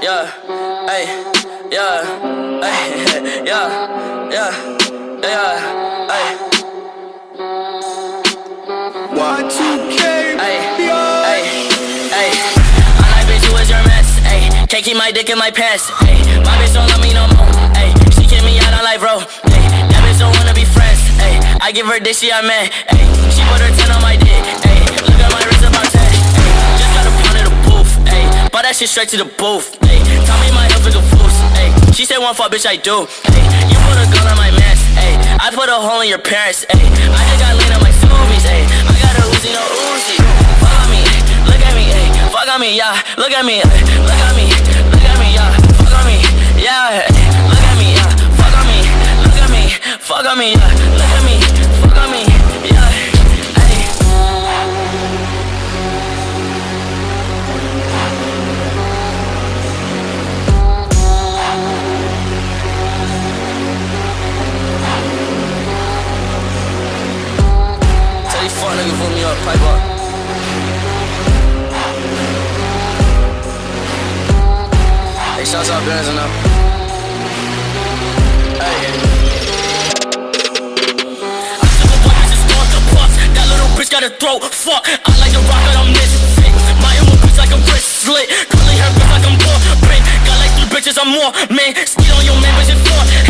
yeah, ay, yeah, ay, yeah, yeah, ay. Y2K, Ay, ay. I like bitch, you was your mess, ay. Can't keep my dick in my pants, ay. My bitch don't love me no more, ay. She kick me out on life, bro, ay. That bitch don't wanna be friends, ay. I give her dick, she a man, ay. She put her 10 on my dick, ay. Look at my wrist about 10, ay. Just got a pound of the booth, ay. Bought that shit straight to the booth, ay. Tell me my health is a fool, ay. She said one fuck, bitch, I do, ay. You put a gun on my mans, ay. I put a hole in your parents, ay. I just got lean on my smoothies, ay. I got a Uzi, no Uzi. Fuck on me, look at me, ay. Fuck on me, yeah. Look at me, look at me, look at me, yeah. Fuck on me, yeah. Look at me, yeah. Fuck on me, look at me, fuck on me, yeah. Look at me, fuck on me, yeah. Ay. Tell these fuck niggas put me up, pipe up. Hey, shouts out Benz and up. Hey. I took a boy, bitches going to puff. That little bitch got a throat, fuck. I like the rock, but I'm misfit. My emo bitch like a wristlet. Curly hair bitch like I'm poor, bitch. Got like 3 bitches, I'm more, man. Skid on your man, bitch, it's 4.